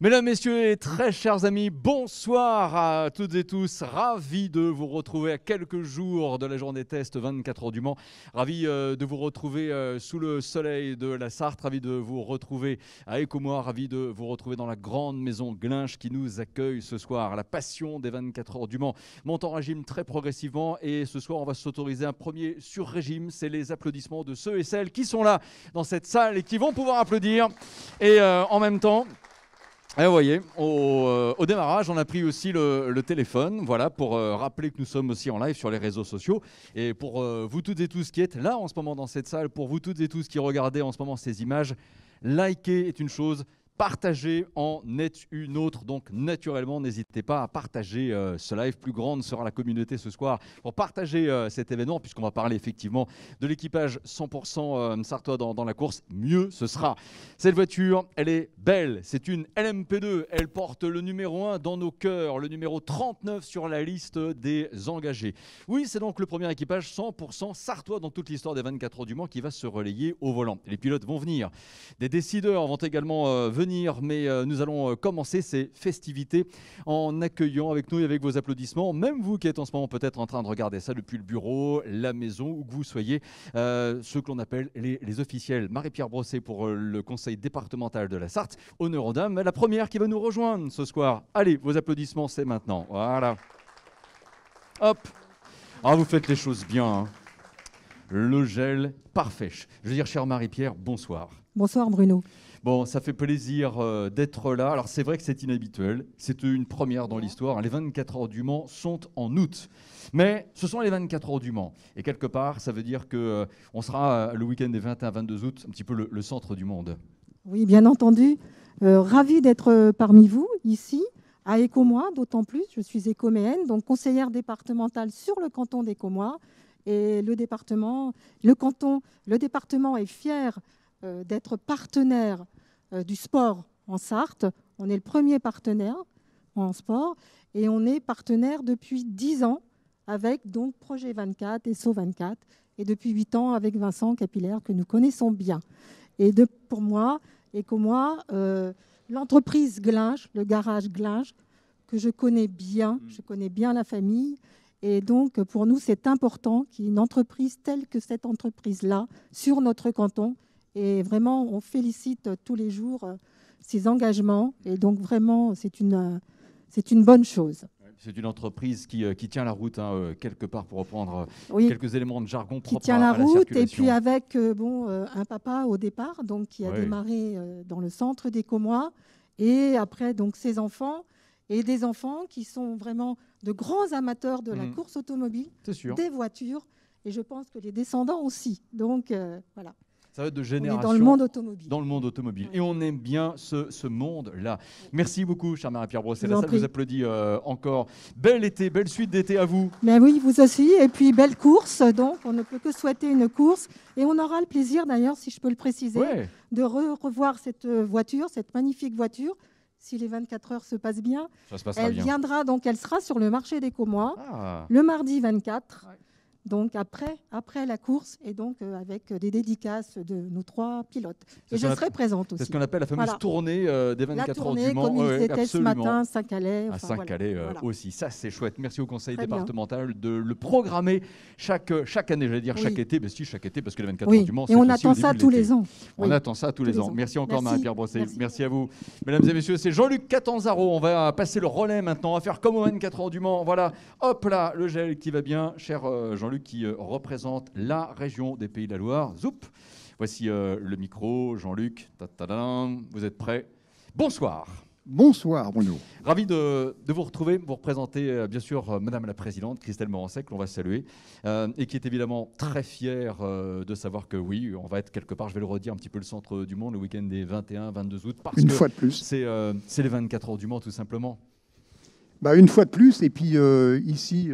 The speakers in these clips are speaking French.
Mesdames, Messieurs et très chers amis, bonsoir à toutes et tous. Ravi de vous retrouver à quelques jours de la journée test 24 heures du Mans. Ravi de vous retrouver sous le soleil de la Sarthe. Ravi de vous retrouver à Écomois. Ravi de vous retrouver dans la grande maison Glinche qui nous accueille ce soir. La passion des 24 heures du Mans monte en régime très progressivement. Et ce soir, on va s'autoriser un premier sur-régime. C'est les applaudissements de ceux et celles qui sont là dans cette salle et qui vont pouvoir applaudir. Et en même temps... Et vous voyez, au démarrage, on a pris aussi le téléphone, voilà, pour rappeler que nous sommes aussi en live sur les réseaux sociaux. Et pour vous toutes et tous qui êtes là en ce moment dans cette salle, pour vous toutes et tous qui regardez en ce moment ces images, liker est une chose, partager en est une autre. Donc naturellement, n'hésitez pas à partager ce live. Plus grande sera la communauté ce soir pour partager cet événement, puisqu'on va parler effectivement de l'équipage 100% sartois dans la course. Mieux ce sera. Cette voiture, elle est belle. C'est une LMP2. Elle porte le numéro 1 dans nos cœurs, le numéro 39 sur la liste des engagés. Oui, c'est donc le premier équipage 100% sartois dans toute l'histoire des 24 heures du Mans qui va se relayer au volant. Les pilotes vont venir. Des décideurs vont également venir. Mais nous allons commencer ces festivités en accueillant avec nous et avec vos applaudissements, même vous qui êtes en ce moment peut-être en train de regarder ça depuis le bureau, la maison, où que vous soyez, ceux que l'on appelle les officiels. Marie-Pierre Brosset pour le conseil départemental de la Sarthe. Honneur aux dames, la première qui va nous rejoindre ce soir. Allez, vos applaudissements, c'est maintenant. Voilà. Hop. Ah, vous faites les choses bien. Hein. Le gel, parfait. Je veux dire, chère Marie-Pierre, bonsoir. Bonsoir Bruno. Bon, ça fait plaisir d'être là. Alors, c'est vrai que c'est inhabituel. C'est une première dans l'histoire. Les 24 heures du Mans sont en août. Mais ce sont les 24 heures du Mans. Et quelque part, ça veut dire qu'on sera le week-end des 21-22 août, un petit peu le centre du monde. Oui, bien entendu. Ravi d'être parmi vous, ici, à Écomois, d'autant plus. Je suis écoméenne, donc conseillère départementale sur le canton d'Écomois. Et le département est fier d'être partenaire du sport en Sarthe. On est le premier partenaire en sport et on est partenaire depuis 10 ans avec donc Projet 24 et SO 24 et depuis 8 ans avec Vincent Capillaire que nous connaissons bien. Et pour moi, et comme moi, l'entreprise Glinche, le garage Glinche, que je connais bien la famille. Et donc, pour nous, c'est important qu'il y ait une entreprise telle que cette entreprise-là sur notre canton. Et vraiment, on félicite tous les jours ces engagements. Et donc, vraiment, c'est une bonne chose. C'est une entreprise qui tient la route, hein, quelque part, pour reprendre oui, quelques éléments de jargon propres qui tient la route, circulation. Et puis avec un papa au départ, donc, qui a démarré dans le centre d'Écomois. Et après, donc, ses enfants et des enfants qui sont vraiment de grands amateurs de la course automobile, des voitures. Et je pense que les descendants aussi. Donc, voilà. Ça va être de génération dans le monde automobile. Dans le monde automobile. Ouais. Et on aime bien ce monde-là. Merci beaucoup, chère Marie-Pierre Brosset. La salle vous applaudit encore. Bel été, belle suite d'été à vous. Ben oui, vous aussi. Et puis, belle course. Donc, on ne peut que souhaiter une course. Et on aura le plaisir, d'ailleurs, si je peux le préciser, de revoir cette voiture, cette magnifique voiture. Si les 24 heures se passent bien, elle viendra, donc elle sera sur le marché d'Écomois le mardi 24. Ouais. Donc après la course, et donc avec des dédicaces de nos 3 pilotes. Et je serai présente aussi. C'est ce qu'on appelle la fameuse tournée des 24 heures du Mans. Comme il était ce matin, Saint-Calais. À Saint-Calais aussi. Ça, c'est chouette. Merci au conseil départemental de le programmer chaque année, j'allais dire chaque été. Ben si, chaque été, parce que les 24 heures du Mans, et on attend ça tous les ans. On attend ça tous les ans. Merci encore, Marie-Pierre Brosset. Merci à vous. Mesdames et messieurs, c'est Jean-Luc Catanzaro. On va passer le relais maintenant. On va faire comme aux 24 heures du Mans. Voilà, hop là, le gel qui va bien. Cher Jean-Luc, qui représente la région des Pays de la Loire. Zoup. Voici le micro, Jean-Luc. Vous êtes prêts? Bonsoir. Bonsoir, Bruno. Ravi de vous retrouver. Vous représentez bien sûr Madame la Présidente, Christelle Morancet, que l'on va saluer, et qui est évidemment très fière de savoir que oui, on va être quelque part, je vais le redire, un petit peu le centre du monde le week-end des 21-22 août. Parce une fois de plus. C'est les 24 heures du Mans, tout simplement. Bah, une fois de plus. Et puis ici,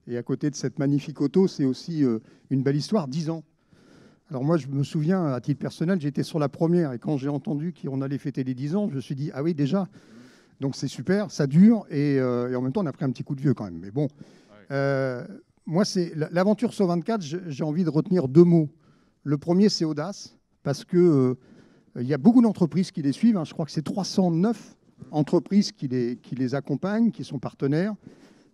et à côté de cette magnifique auto, c'est aussi une belle histoire, 10 ans. Alors moi, je me souviens, à titre personnel, j'étais sur la première. Et quand j'ai entendu qu'on allait fêter les 10 ans, je me suis dit, ah oui, déjà. Donc c'est super, ça dure. Et en même temps, on a pris un petit coup de vieux quand même. Mais bon, moi, c'est l'aventure SO 24, j'ai envie de retenir 2 mots. Le premier, c'est audace, parce que il y a beaucoup d'entreprises qui les suivent. Hein. Je crois que c'est 309 entreprises qui les accompagnent, qui sont partenaires,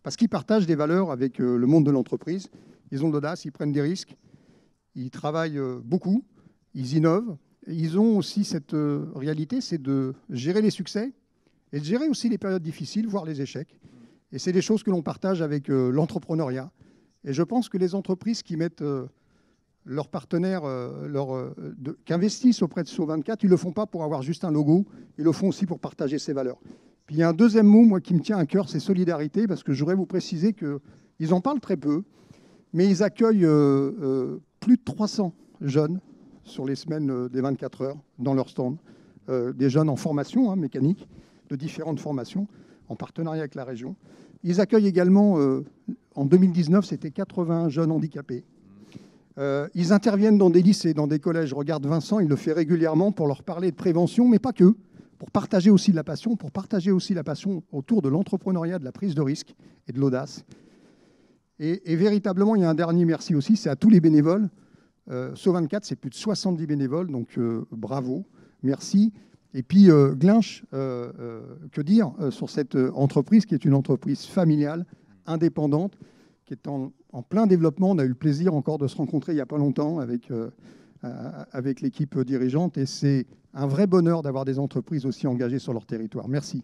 parce qu'ils partagent des valeurs avec le monde de l'entreprise. Ils ont de l'audace, ils prennent des risques, ils travaillent beaucoup, ils innovent. Et ils ont aussi cette réalité, c'est de gérer les succès et de gérer aussi les périodes difficiles, voire les échecs. Et c'est des choses que l'on partage avec l'entrepreneuriat. Et je pense que les entreprises qui mettent leurs partenaires, qui investissent auprès de SO24, ils ne le font pas pour avoir juste un logo, ils le font aussi pour partager ces valeurs. Puis il y a un deuxième mot, moi, qui me tient à cœur, c'est solidarité, parce que je voudrais vous préciser qu'ils en parlent très peu, mais ils accueillent plus de 300 jeunes sur les semaines des 24 heures dans leur stand, des jeunes en formation mécanique, de différentes formations, en partenariat avec la région. Ils accueillent également, en 2019, c'était 80 jeunes handicapés. Ils interviennent dans des lycées, dans des collèges. Je regarde Vincent, il le fait régulièrement pour leur parler de prévention, mais pas que, pour partager aussi de la passion, autour de l'entrepreneuriat, de la prise de risque et de l'audace. Et véritablement, il y a un dernier merci aussi, c'est à tous les bénévoles. SO24, c'est plus de 70 bénévoles, donc bravo, merci. Et puis Glinch, que dire sur cette entreprise qui est une entreprise familiale, indépendante, qui est en plein développement. On a eu le plaisir encore de se rencontrer il n'y a pas longtemps avec l'équipe dirigeante, et c'est un vrai bonheur d'avoir des entreprises aussi engagées sur leur territoire. Merci.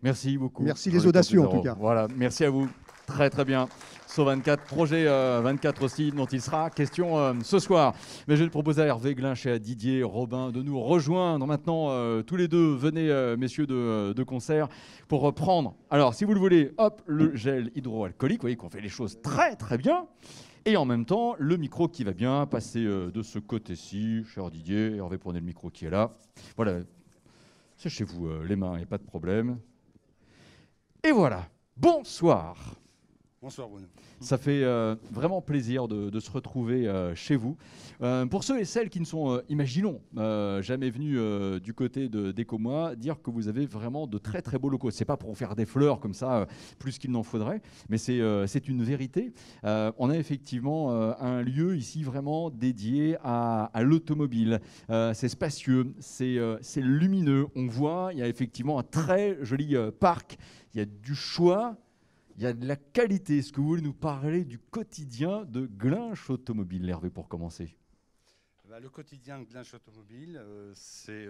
Merci beaucoup. Merci les audacieux en tout cas. Voilà, merci à vous. Très très bien. SO24, projet 24 aussi, dont il sera question ce soir. Mais je vais proposer à Hervé Glinch et à Didier Robin de nous rejoindre maintenant. Tous les deux, venez, messieurs de concert, pour reprendre. Alors, si vous le voulez, hop, le gel hydroalcoolique. Vous voyez qu'on fait les choses très très bien. Et en même temps, le micro qui va bien passer de ce côté-ci. Cher Didier, Hervé, prenez le micro qui est là. Voilà, séchez-vous les mains, il n'y a pas de problème. Et voilà, bonsoir. Bonsoir Bruno. Ça fait vraiment plaisir de se retrouver chez vous. Pour ceux et celles qui ne sont, imaginons, jamais venus du côté d'Ecomois, dire que vous avez vraiment de très très beaux locaux. Ce n'est pas pour faire des fleurs comme ça, plus qu'il n'en faudrait, mais c'est une vérité. On a effectivement un lieu ici vraiment dédié à l'automobile. C'est spacieux, c'est lumineux. On voit, il y a effectivement un très joli parc, il y a du choix. Il y a de la qualité. Est-ce que vous voulez nous parler du quotidien de Glinch Automobile, Hervé, pour commencer? Le quotidien de Glinch Automobile, c'est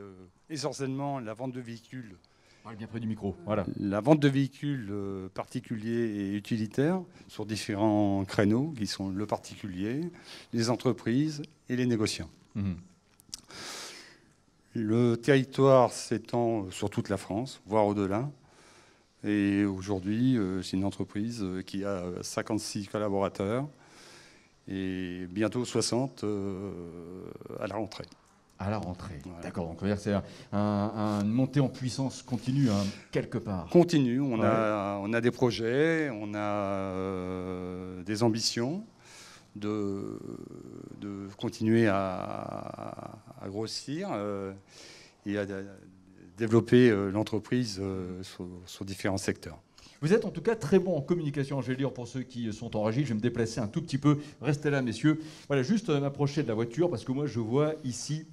essentiellement la vente de véhicules. Parlez bien près du micro. Voilà. La vente de véhicules particuliers et utilitaires sur différents créneaux qui sont le particulier, les entreprises et les négociants. Mmh. Le territoire s'étend sur toute la France, voire au-delà. Et aujourd'hui, c'est une entreprise qui a 56 collaborateurs et bientôt 60 à la rentrée. À la rentrée, Voilà. D'accord. Donc, c'est une montée en puissance continue, quelque part. Continue, on a des projets, on a des ambitions de continuer à grossir et à développer l'entreprise sur différents secteurs. Vous êtes en tout cas très bon en communication. Je vais le dire pour ceux qui sont en régie. Je vais me déplacer un tout petit peu. Restez là, messieurs. Voilà, juste m'approcher de la voiture parce que moi, je vois ici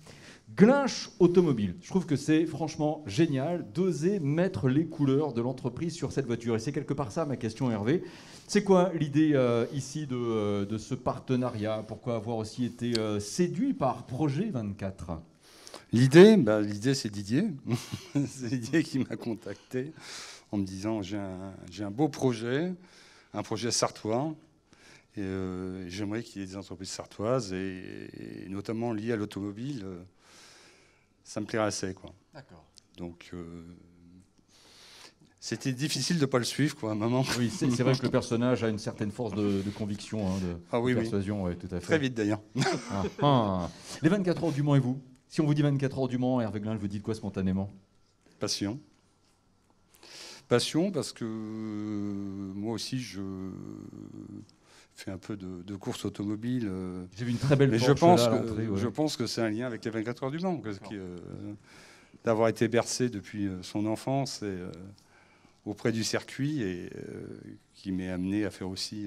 Glinch Automobile. Je trouve que c'est franchement génial d'oser mettre les couleurs de l'entreprise sur cette voiture. Et c'est quelque part ça ma question, Hervé. C'est quoi l'idée ici de ce partenariat? Pourquoi avoir aussi été séduit par Projet 24? L'idée, c'est Didier. C'est Didier qui m'a contacté en me disant j'ai un beau projet, un projet sartois, et j'aimerais qu'il y ait des entreprises sartoises, et notamment liées à l'automobile. Ça me plairait assez, quoi. D'accord. Donc, c'était difficile de ne pas le suivre, quoi, à un moment. Oui, c'est vrai que le personnage a une certaine force de conviction, de persuasion. Oui, tout à fait. Très vite, d'ailleurs. Les 24 heures du Mans et vous? Si on vous dit 24 heures du Mans, Hervé Glinch, vous dites quoi spontanément? Passion. Passion parce que moi aussi, je fais un peu de course automobile. J'ai vu une très belle mais Porsche je pense que c'est un lien avec les 24 heures du Mans. D'avoir été bercé depuis son enfance et, auprès du circuit et qui m'est amené à faire aussi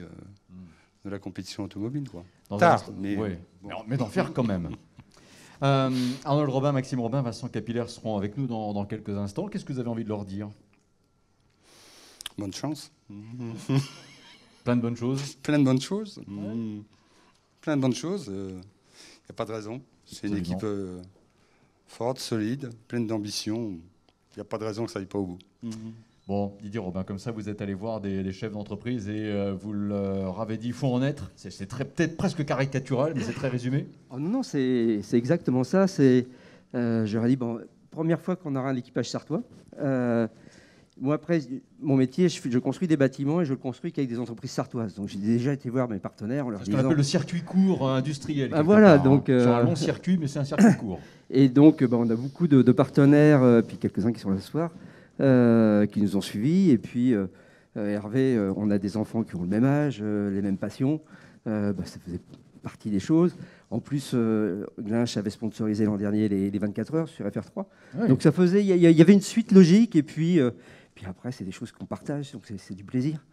de la compétition automobile. Quoi. Tard, mais, ouais. bon. Mais d'en faire quand même. Arnold Robin, Maxime Robin, Vincent Capillaire seront avec nous dans quelques instants. Qu'est-ce que vous avez envie de leur dire? Bonne chance. Plein de bonnes choses. Plein de bonnes choses. Plein de bonnes choses. Il n'y a pas de raison. C'est une équipe forte, solide, pleine d'ambition. Il n'y a pas de raison que ça n'aille pas au bout. Bon, Didier Robin, comme ça, vous êtes allé voir des chefs d'entreprise et vous leur avez dit il faut en être. C'est peut-être presque caricatural, mais c'est très résumé. Oh non, c'est exactement ça. J'aurais dit, bon, première fois qu'on aura un équipage sartois. Moi, après, mon métier, je construis des bâtiments et je le construis qu'avec des entreprises sartoises. Donc, j'ai déjà été voir mes partenaires en leur disant... C'est ce qu'on appelle le circuit court industriel. Voilà, donc... C'est un long circuit, mais c'est un circuit court. Et donc, on a beaucoup de partenaires, puis quelques-uns qui sont là ce soir, qui nous ont suivis. Et puis, Hervé, on a des enfants qui ont le même âge, les mêmes passions. Ça faisait partie des choses. En plus, Glinch avait sponsorisé l'an dernier les 24 heures sur FR3. Oui. Donc, il y avait une suite logique. Et puis après, c'est des choses qu'on partage, donc c'est du plaisir.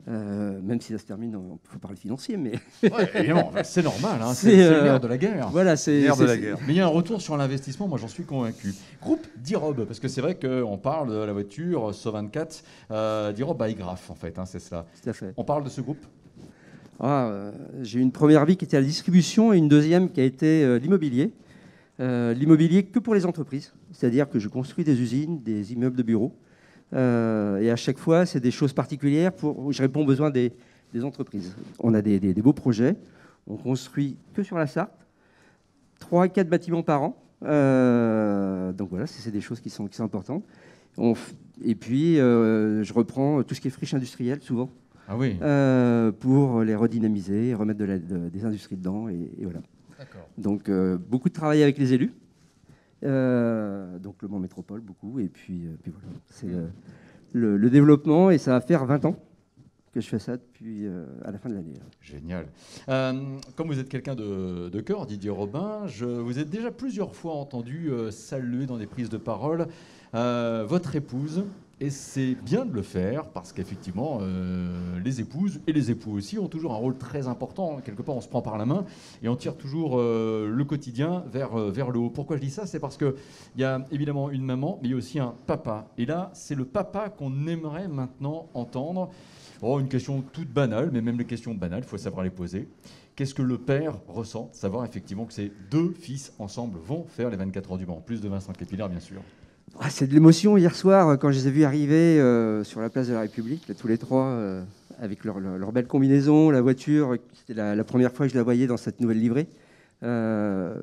Même si ça se termine, il faut parler financier, mais... Ouais, évidemment, c'est normal, hein, c'est le nerf de la guerre. Voilà, c'est nerf de la guerre. Mais il y a un retour sur l'investissement, moi j'en suis convaincu. Groupe d'Irob, parce que c'est vrai qu'on parle de la voiture SO24, d'Irob Baigraph en fait, hein, c'est cela. Tout à fait. On parle de ce groupe? J'ai eu une première vie qui était à la distribution et une deuxième qui a été l'immobilier. L'immobilier que pour les entreprises, c'est-à-dire que je construis des usines, des immeubles de bureaux. Et à chaque fois, c'est des choses particulières où je réponds aux besoins des entreprises. On a des beaux projets. On construit que sur la Sarthe, 3 à 4 bâtiments par an. Donc voilà, c'est des choses qui sont importantes. Et puis, je reprends tout ce qui est friche industrielle, souvent. Ah oui. Pour les redynamiser, remettre des industries dedans. Et voilà. Donc, beaucoup de travail avec les élus. Donc le Mans Métropole, beaucoup. Et puis voilà. C'est le développement. Et ça va faire 20 ans que je fais ça depuis à la fin de l'année. Génial. Comme vous êtes quelqu'un de cœur, Didier Robin, je vous ai déjà plusieurs fois entendu saluer dans des prises de parole votre épouse. Et c'est bien de le faire parce qu'effectivement, les épouses et les époux aussi ont toujours un rôle très important. Quelque part, on se prend par la main et on tire toujours le quotidien vers le haut. Pourquoi je dis ça? C'est parce qu'il y a évidemment une maman, mais il y a aussi un papa. Et là, c'est le papa qu'on aimerait maintenant entendre. Une question toute banale, mais même les questions banales, il faut savoir les poser. Qu'est-ce que le père ressent? Savoir effectivement que ses 2 fils ensemble vont faire les 24 heures du Mans, en plus de Vincent Capillaire, bien sûr. C'est de l'émotion. Hier soir, quand je les ai vus arriver sur la place de la République, là, tous les 3, avec leur belle combinaison, la voiture, c'était la première fois que je la voyais dans cette nouvelle livrée. Je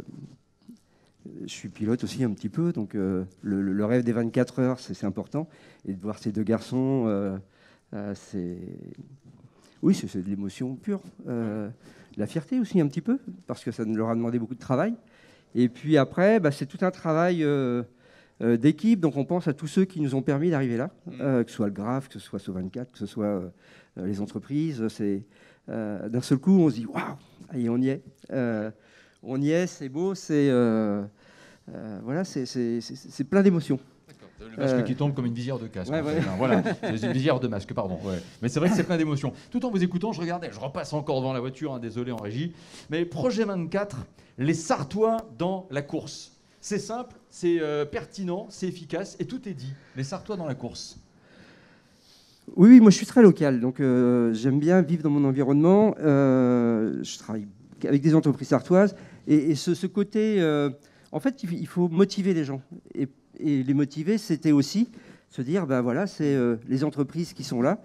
suis pilote aussi un petit peu, donc le rêve des 24 heures, c'est important. Et de voir ces 2 garçons, oui, c'est de l'émotion pure. La fierté aussi un petit peu, parce que ça leur a demandé beaucoup de travail. Et puis après, c'est tout un travail... d'équipe, donc on pense à tous ceux qui nous ont permis d'arriver là, que ce soit le GRAF, que ce soit SO24, que ce soit les entreprises. D'un seul coup, on se dit waouh, allez, on y est. On y est, c'est beau, voilà, c'est plein d'émotions. Le masque qui tombe comme une visière de casque. Ouais, ouais. Voilà, c'est une visière de masque, pardon. Ouais. Mais c'est vrai que c'est plein d'émotions. Tout en vous écoutant, je regardais, je repasse encore devant la voiture, hein, désolé en régie. Mais projet 24, les Sartois dans la course. C'est simple, c'est pertinent, c'est efficace et tout est dit. Les Sartois dans la course. Oui, moi je suis très local, donc j'aime bien vivre dans mon environnement. Je travaille avec des entreprises sartoises et ce côté, en fait, il faut motiver les gens. Et les motiver, c'était aussi se dire, voilà, c'est les entreprises qui sont là.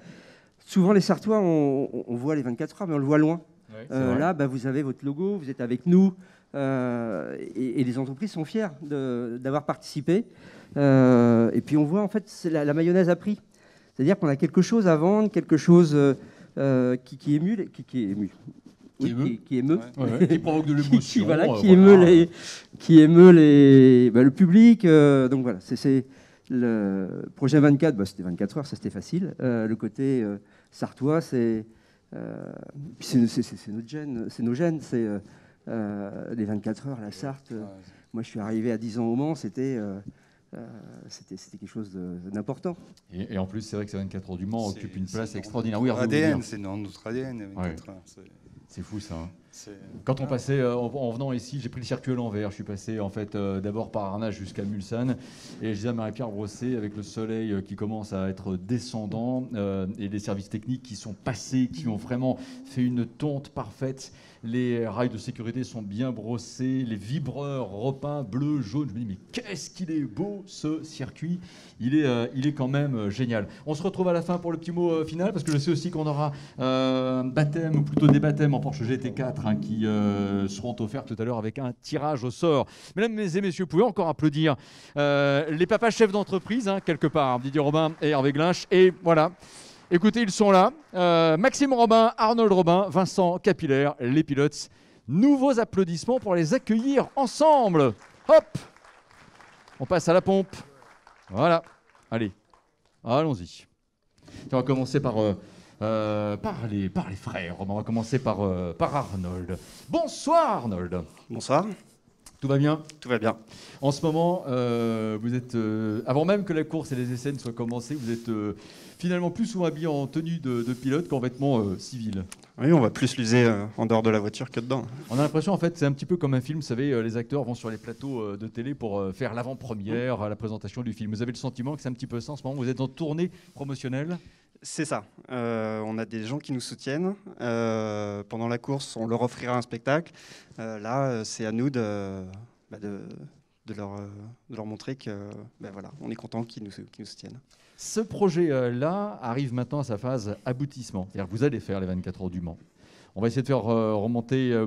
Souvent les Sartois, on voit les 24 heures, mais on le voit loin. Oui, là, vous avez votre logo, vous êtes avec nous. Et les entreprises sont fières d'avoir participé. Et puis on voit en fait la mayonnaise a pris. C'est-à-dire qu'on a quelque chose à vendre, quelque chose qui émue, qui émeut. Oui, qui émeut. Ouais, qui provoque de l'émotion. Qui émeut le public. Donc voilà, c'est le projet 24, c'était 24 heures, ça c'était facile. Le côté sartois, c'est notre gène, c'est nos gènes, c'est... les 24 heures, la Sarthe. Moi, je suis arrivé à 10 ans au Mans, c'était quelque chose d'important. Et en plus, c'est vrai que ces 24 heures du Mans occupent une place extraordinaire. Oui, ADN, c'est dans notre ADN. Ouais. C'est fou ça. Hein. C'est- Quand on passait, en venant ici, j'ai pris le circuit à l'envers. Je suis passé en fait d'abord par Arnage jusqu'à Mulsanne. Et je disais à Marie-Pierre Brossé, avec le soleil qui commence à être descendant et les services techniques qui sont passés, qui ont vraiment fait une tonte parfaite. Les rails de sécurité sont bien brossés, les vibreurs repeints bleu, jaune. Je me dis, mais qu'est-ce qu'il est beau ce circuit. Il est quand même génial. On se retrouve à la fin pour le petit mot final, parce que je sais aussi qu'on aura un baptême, ou plutôt des baptêmes en Porsche GT4 qui seront offerts tout à l'heure avec un tirage au sort. Mesdames et messieurs, vous pouvez encore applaudir les papas chefs d'entreprise, quelque part, Didier Robin et Hervé Glinch. Et voilà. Écoutez, ils sont là. Maxime Robin, Arnold Robin, Vincent Capillaire, les pilotes. Nouveaux applaudissements pour les accueillir ensemble. Hop! On passe à la pompe. Voilà. Allez, allons-y. On va commencer par les frères. On va commencer par Arnold. Bonsoir Arnold. Bonsoir. Tout va bien? Tout va bien. En ce moment, vous êtes, avant même que la course et les essais ne soient commencés, vous êtes finalement plus souvent habillé en tenue de pilote qu'en vêtements civils. Oui, on va plus l'user en dehors de la voiture que dedans. On a l'impression, en fait, c'est un petit peu comme un film. Vous savez, les acteurs vont sur les plateaux de télé pour faire l'avant-première, la présentation du film. Vous avez le sentiment que c'est un petit peu ça en ce moment? Vous êtes en tournée promotionnelle? C'est ça. On a des gens qui nous soutiennent. Pendant la course, on leur offrira un spectacle. Là, c'est à nous de leur montrer que voilà, on est content qu'ils nous soutiennent. Ce projet-là arrive maintenant à sa phase aboutissement. C'est-à-dire que vous allez faire les 24 heures du Mans. On va essayer de faire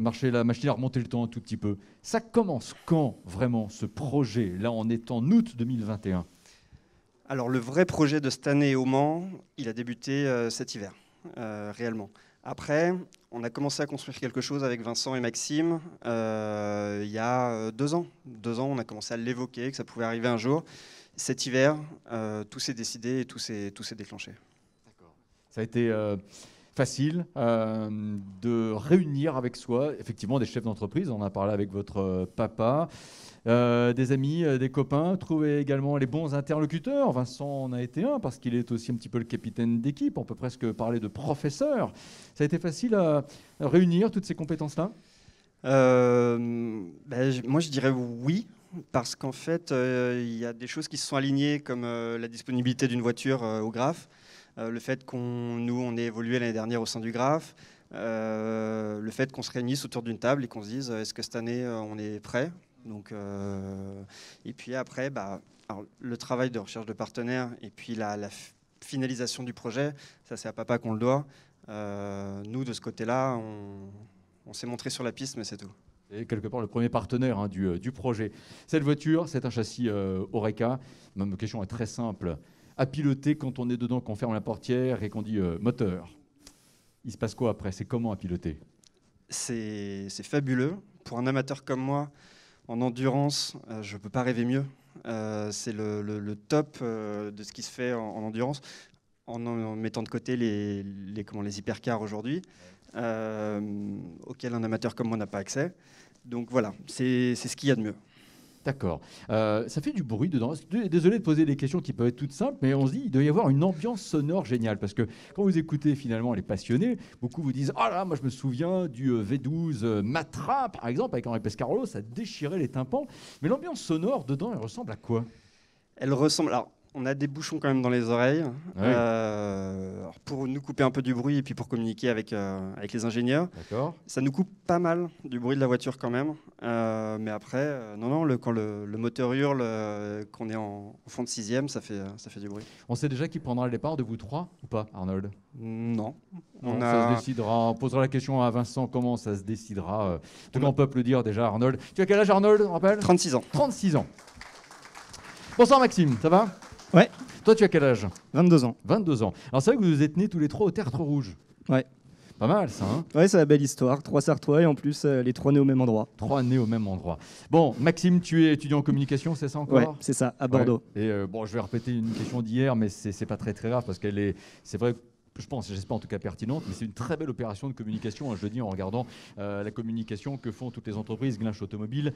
marcher la machine à remonter le temps un tout petit peu. Ça commence quand, vraiment, ce projet? Là, on est en août 2021. Alors, le vrai projet de cette année au Mans, il a débuté cet hiver, réellement. Après, on a commencé à construire quelque chose avec Vincent et Maxime il y a 2 ans. 2 ans, on a commencé à l'évoquer, que ça pouvait arriver un jour. Cet hiver, tout s'est décidé et tout s'est déclenché. D'accord. Ça a été facile de réunir avec soi, effectivement, des chefs d'entreprise. On en a parlé avec votre papa, des amis, des copains. Trouver également les bons interlocuteurs. Vincent en a été un parce qu'il est aussi un petit peu le capitaine d'équipe. On peut presque parler de professeur. Ça a été facile à réunir toutes ces compétences-là? Moi, je dirais oui. Parce qu'en fait, il y a des choses qui se sont alignées, comme la disponibilité d'une voiture au GRAF, le fait on ait évolué l'année dernière au sein du GRAF, le fait qu'on se réunisse autour d'une table et qu'on se dise est-ce que cette année on est prêt? Donc, et puis après, alors, le travail de recherche de partenaires et puis la finalisation du projet, ça c'est à papa qu'on le doit. Nous, de ce côté-là, on s'est montré sur la piste, mais c'est tout. Et quelque part le premier partenaire du projet. Cette voiture, c'est un châssis Oreca. Ma question est très simple. À piloter quand on est dedans, qu'on ferme la portière et qu'on dit moteur, il se passe quoi après? C'est comment à piloter? C'est fabuleux. Pour un amateur comme moi, en endurance, je ne peux pas rêver mieux. C'est le top de ce qui se fait en endurance, en mettant de côté les hypercars aujourd'hui, auxquels un amateur comme moi n'a pas accès. Donc voilà, c'est ce qu'il y a de mieux. D'accord. Ça fait du bruit dedans. Désolé de poser des questions qui peuvent être toutes simples, mais on se dit il doit y avoir une ambiance sonore géniale. Parce que quand vous écoutez finalement les passionnés, beaucoup vous disent « Ah là, moi je me souviens du V12 Matra, par exemple, avec Henri Pescarolo, ça déchirait les tympans. » Mais l'ambiance sonore dedans, elle ressemble à quoi? Elle ressemble... Alors, on a des bouchons quand même dans les oreilles, pour nous couper un peu du bruit et puis pour communiquer avec les ingénieurs. D'accord. Ça nous coupe pas mal du bruit de la voiture quand même. Mais après, quand le moteur hurle, qu'on est en fond de 6e, ça fait du bruit. On sait déjà qui prendra le départ de vous trois ou pas, Arnold? Non. Ça se décidera. On posera la question à Vincent comment ça se décidera. Tout le monde peut le dire déjà, Arnold. Tu as quel âge, Arnold, on rappelle? 36 ans. 36 ans. Bonsoir Maxime, ça va? Ouais. Toi, tu as quel âge? 22 ans. 22 ans. Alors c'est vrai que vous êtes nés tous les trois au Tertre Rouge. Ouais. Pas mal ça, hein? Ouais, c'est la belle histoire. 3 Sartois et en plus les 3 nés au même endroit. 3 nés au même endroit. Bon, Maxime, tu es étudiant en communication, c'est ça encore? Ouais, c'est ça, à Bordeaux. Ouais. Et je vais répéter une question d'hier, mais c'est pas très grave parce c'est vrai je pense, j'espère en tout cas pertinente, mais c'est une très belle opération de communication, hein, je le dis en regardant la communication que font toutes les entreprises, Glinch Automobile,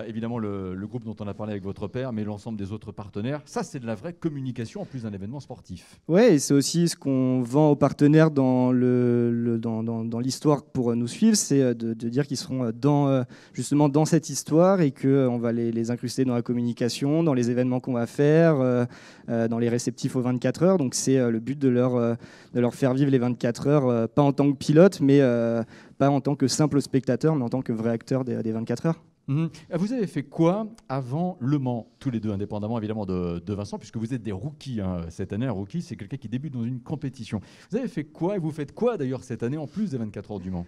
évidemment le groupe dont on a parlé avec votre père, mais l'ensemble des autres partenaires. Ça, c'est de la vraie communication en plus d'un événement sportif. Oui, et c'est aussi ce qu'on vend aux partenaires dans l'histoire pour nous suivre, c'est de dire qu'ils seront justement dans cette histoire et qu'on va les incruster dans la communication, dans les événements qu'on va faire, dans les réceptifs aux 24 heures. Donc c'est le but de leur faire vivre les 24 heures, pas en tant que pilote, mais pas en tant que simple spectateur, mais en tant que vrai acteur des 24 heures. Vous avez fait quoi avant Le Mans, tous les deux, indépendamment évidemment de Vincent, puisque vous êtes des rookies cette année. Un rookie, c'est quelqu'un qui débute dans une compétition. Vous avez fait quoi et vous faites quoi d'ailleurs cette année en plus des 24 heures du Mans?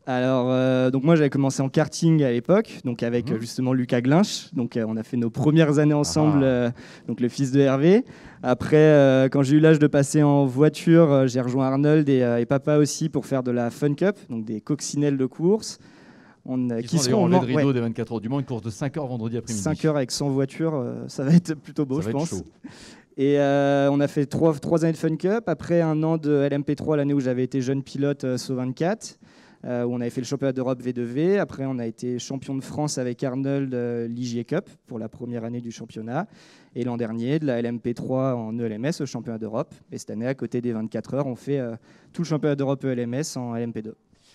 Alors, donc moi j'avais commencé en karting à l'époque, donc avec justement Lucas Glinch. Donc on a fait nos premières années ensemble, donc le fils de Hervé. Après, quand j'ai eu l'âge de passer en voiture, j'ai rejoint Arnold et papa aussi pour faire de la Fun Cup, donc des coccinelles de course. Qui seront enlevés de rideau des 24 heures du Mans, une course de 5 heures vendredi après-midi. 5 heures avec 100 voitures, ça va être plutôt beau, je pense. Chaud. Et on a fait 3 années de Fun Cup, après un an de LMP3, l'année où j'avais été jeune pilote SO 24. Où on avait fait le championnat d'Europe V2V. Après, on a été champion de France avec Arnold l'IG Cup pour la première année du championnat. Et l'an dernier, de la LMP3 en ELMS au championnat d'Europe. Et cette année, à côté des 24 heures, on fait tout le championnat d'Europe ELMS en LMP2.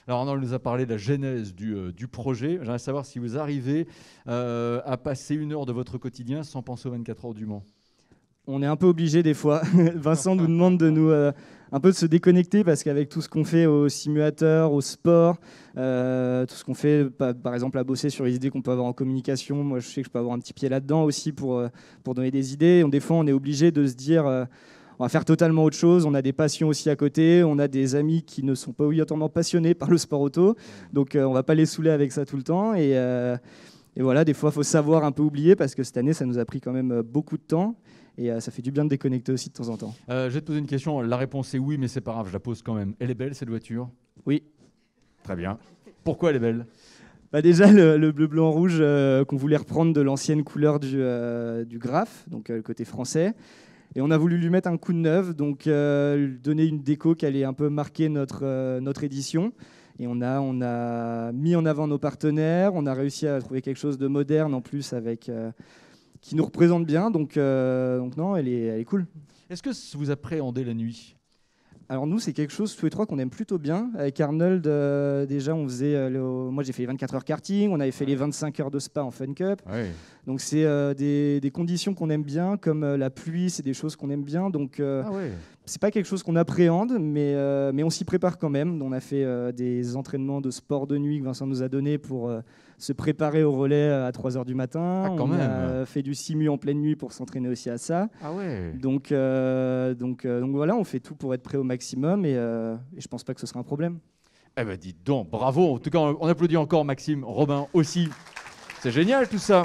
Alors Arnold nous a parlé de la genèse du projet. J'aimerais savoir si vous arrivez à passer 1 heure de votre quotidien sans penser aux 24 heures du Mans. On est un peu obligé des fois. Vincent nous demande de nous un peu de se déconnecter parce qu'avec tout ce qu'on fait au simulateur, au sport, tout ce qu'on fait, par exemple, à bosser sur les idées qu'on peut avoir en communication, moi je sais que je peux avoir un petit pied là-dedans aussi pour donner des idées. Des fois, on est obligé de se dire on va faire totalement autre chose. On a des passions aussi à côté. On a des amis qui ne sont pas obligatoirement passionnés par le sport auto. Donc, on ne va pas les saouler avec ça tout le temps. Et voilà, des fois, il faut savoir un peu oublier parce que cette année, ça nous a pris quand même beaucoup de temps. Et ça fait du bien de déconnecter aussi de temps en temps. Je vais te poser une question. La réponse est oui, mais c'est pas grave, je la pose quand même. Elle est belle, cette voiture? Oui. Très bien. Pourquoi elle est belle? Déjà, le bleu, blanc, rouge qu'on voulait reprendre de l'ancienne couleur du Graph, donc le côté français. Et on a voulu lui mettre un coup de neuf, donc lui donner une déco qui allait un peu marquer notre édition. Et on a mis en avant nos partenaires. On a réussi à trouver quelque chose de moderne en plus avec... qui nous représente bien, donc non, elle est cool. Est-ce que vous appréhendez la nuit? Alors nous, c'est quelque chose tous les trois qu'on aime plutôt bien. Avec Arnold, déjà, on faisait... moi, j'ai fait les 24 heures karting, on avait fait les 25 heures de spa en Fun Cup. Ouais. Donc c'est des conditions qu'on aime bien, comme la pluie, c'est des choses qu'on aime bien. Donc c'est pas quelque chose qu'on appréhende, mais on s'y prépare quand même. On a fait des entraînements de sport de nuit que Vincent nous a donné pour se préparer au relais à 3 heures du matin. On a fait du simu en pleine nuit pour s'entraîner aussi à ça. Ah ouais. Donc voilà, on fait tout pour être prêt au maximum et je pense pas que ce sera un problème. Eh ben dis donc, bravo. En tout cas, on applaudit encore Maxime, Robin aussi. C'est génial tout ça.